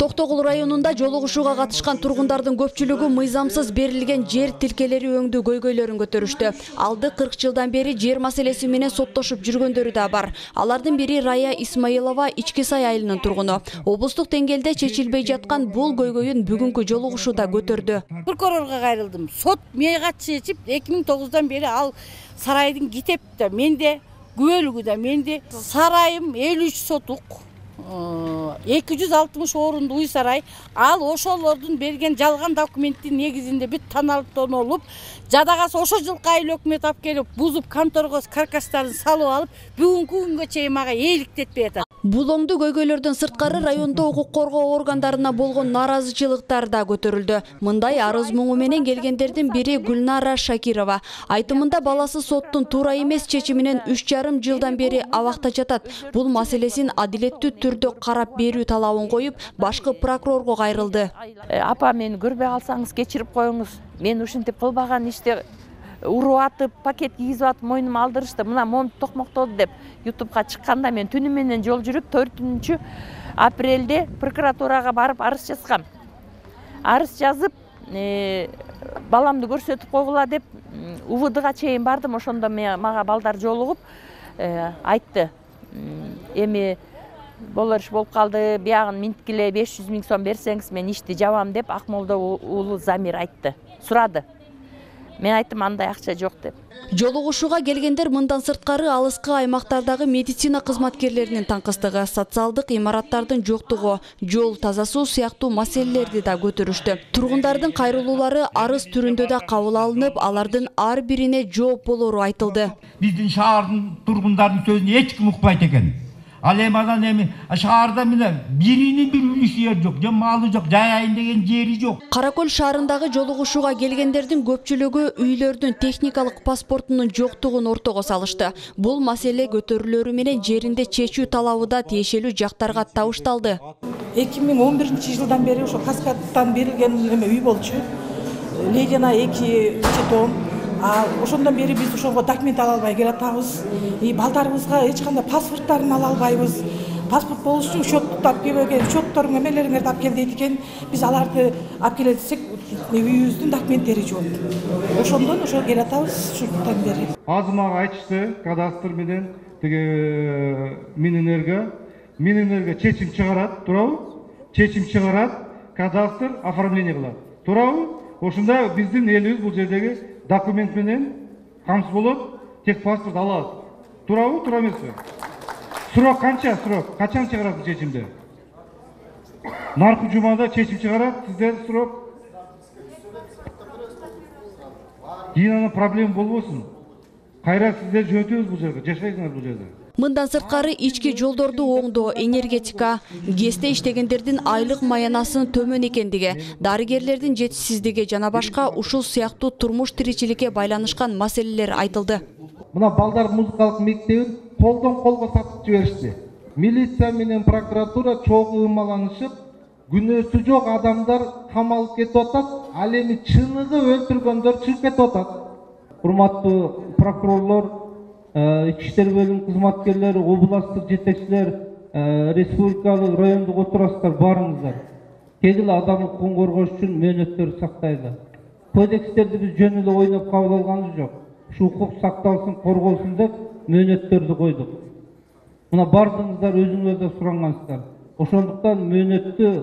Токтогул районунда жолугушууга катышкан тургундардын көпчүлүгү мыйзамсыз берилген жер тилкелери өңдүү көйгөйлөрүн көтөрүштү. Алды 40 жылдан бери жер маселеси менен соттошуп жүргөндөрү да бар. Алардын бири Рая Исмаилова Ички Сай айылынын тургуну. Облустук деңгээлде чечилбей жаткан бул көйгөйүн бүгүнкү жолугушууда көтөрдү. Прокурорго кайрылдым. Сот мага чечип 2009-дан бери ал сарайдын китеп да менде, күбөлүгү да менде. Сарайым 53 сотук. 260 орунду уй сарай. Ал ошолордун берген жалган документтин негизинде бүт таналып тонолуп, жадагасы ошо жылкы айыл өкмөт алып келип бузуп конторго каркастарын салып алып, бүгүнкү күнгө чейин мага ээликтетпей атат. Бул оңдуу көйгөйлөрдөн сырткары райондо укук коргоо органдарына болгон наразычылыктар да көтөрүлдү. Мындай арыз муңу менен келгендердин бири Гүлнара Шакирова. Айтымында баласы соттун туура эмес чечиминен 3,5 жылдан бери абакта жатат. Бул маселесин адилеттүү түрдө карап берүү талабын коюп, башкы прокурорго кайрылды. Апа, мени көрбөй калсаңыз кечирип коюңуз. Мен ушинтип кылбаган иште уруу атып, пакет кийизип атып, мойнума алдырышты. Мына момун токмоктоду деп ютубка чыкканда мен түнү менен жол жүрүп 4 апрелде прокуратурага барып арыз жазгам. Арыз жазып, баламды көрсөтүп койгула деп УВДга чейин бардым. Ошондо мага балдар жолугуп айтты. Эми болор иш болуп калды, биягын минткиле 500 000 сом берсеңиз мен ишти жабам деп Акмолдо уулу Замир айтты. Сурады. Мен айттым, андай акча жок деп. Жолугушууга келгендер мындан сырткары алыскы аймактардагы медицина кызматкерлеринин таңкыстыгы, социалдык имараттардын жоктугу, жол, таза суу сыяктуу маселелерди да көтөрүштү. Тургундардын кайрылуулары арыз түрүндө да кабыл алынып, алардын ар бирине жооп болору айтылды. Биздин шаардын тургундардын сөзүн эч ким укпайт экен. Ал эми шаарда мына биринин бир үлүшү жер жок, же малы жок, жайайын деген жери жок. Каракөл шаарындагы жолугушууга келгендердин көпчүлүгү үйлөрдүн техникалык паспортунун жоктугун ортого салышты. Бул маселе көтөрүлөрү менен жеринде чечүү талабы да тиешелүү жактарга табышталды. 2011 жылдан бери ошо Каскадтан берилген үй болчу. Ледина 2 дом. Ошондон бери биз ошого документ ала албай келатабыз. Балдарыбызга эч кандай паспорттарын ала албайбыз. Паспорт болуш үчүн счетту алып келген, счетторуң эмелериңерди алып кел дейт экен. Биз аларды алып келе десек, үйүбүздүн документтери жок. Ошондон ошо келатабыз ушундан бери. Азыр мага айтышты, кадастр менен тиги Минэнерго чечим чыгарат, туурабы? Чечим чыгарат, кадастр оформление кылат. Туурабы? Ошондо биздин элибиз бул жердеги документ менен камсыз болот, тек паспорт алат. Туурабы, туура эмеспи? Срок канча? Срок качан чыгарат чечимди? Наркы жумада чечим чыгарат, сиздер срок. Кийин проблема болбосун. Кайра сиздер жөнөтөбүз бул жерге, жашайсыңар бул жерде. Мындан сырткары ички жолдорду оңдоо, энергетика, ГЭСте иштегендердин айлык маянасынын төмөн экендиги, дарыгерлердин жетишсиздиги жана башка ушул сыяктуу турмуш тиричиликке байланышкан маселелер айтылды. Мына балдар музыкалык мектебин колдон колго сатып жиберишти. Милиция менен прокуратура чогуу ымаланышып, күнөөсү жок адамдар камалып кетип атат, ал эми чыныгы өлтүргөндөр чыгып кетип атат. Урматтуу прокурорлор, Ички иштер бөлүмүнүн кызматкерлери, областтык жетекчилер, республикалык, райондук отурасыздар, барыңыздар. Келгиле адам укугун коргош үчүн мөөнөттөрдү сактайлы. Кодекстерди биз жөн эле ойноп кабыл алганыбыз жок. Ушу укук сакталсын, корголсун деп мөөнөттөрдү койдук. Мына бардыңыздар, өзүңөр да сурангансыздар. Ошондуктан мөөнөттү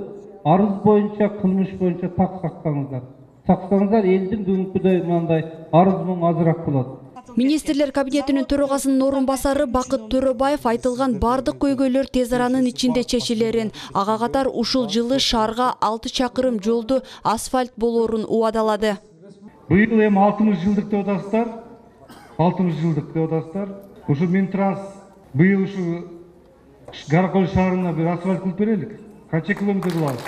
арыз боюнча, кылмыш боюнча так сактаңыздар. Сактаңыздар, элдин бүгүнкүдөй мындай арыз муң азыраак болот. Министрлер кабинетинин төрагасынын орун басары Бакыт Төрөбаев айтылган бардык көйгөйлөр тез аранын ичинде чечилерин, ага катар ушул жылы шаарга 6 чакырым жолду асфальт болоорун убадалады. Быйыл эми 60 жылдык деп атасыздар. 60 жылдык деп атасыздар. Ушу Минтранс быйыл ушу Каракөл шаарына бир асфальт кылып берелик. Канча километр болот?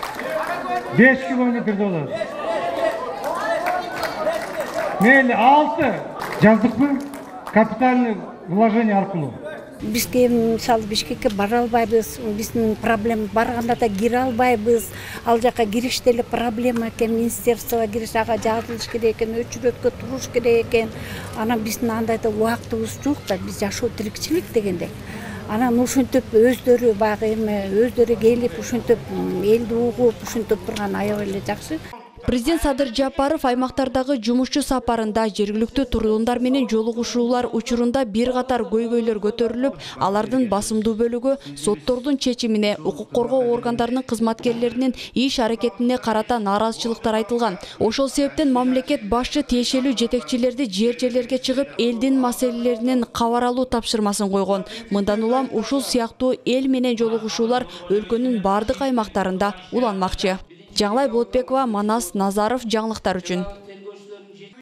5 километр болот. Мейли 6 жаздыкпы? Капитальный вложение аркылуу. Бизге мисалы Бишкекке бара албайбыз, биздин проблема барганда да кире албайбыз. Ал жака кириште эле проблема экен, министерствого кириш ага жазылыш керек экен, өчүрөткө туруш керек экен. Анан биздин андай да убактыбыз жок да, биз жашоо тирикчилик дегенде. Анан ушинтип өздөрү баягы эме өздөрү келип ушинтип элди угуп ушинтип турган аябай эле жакшы. Президент Садыр Жапаров аймактардагы жумушчу сапарында жергиликтүү тургундар менен жолугушуулар учурунда бир катар көйгөйлөр көтөрүлүп, алардын басымдуу бөлүгү соттордун чечимине, укук коргоо органдарынын кызматкерлеринин иш аракетине карата нааразычылыктар айтылган. Ошол себептен мамлекет башчы тиешелүү жетекчилерди жерлерге чыгып, элдин маселелеринин кабар алуу тапшырмасын койгон. Мындан улам ушул сыяктуу эл менен жолугушуулар өлкөнүн бардык аймактарында уланмакчы. Жаңылай Болотбекова, Манас Назаров жаңылыктар үчүн.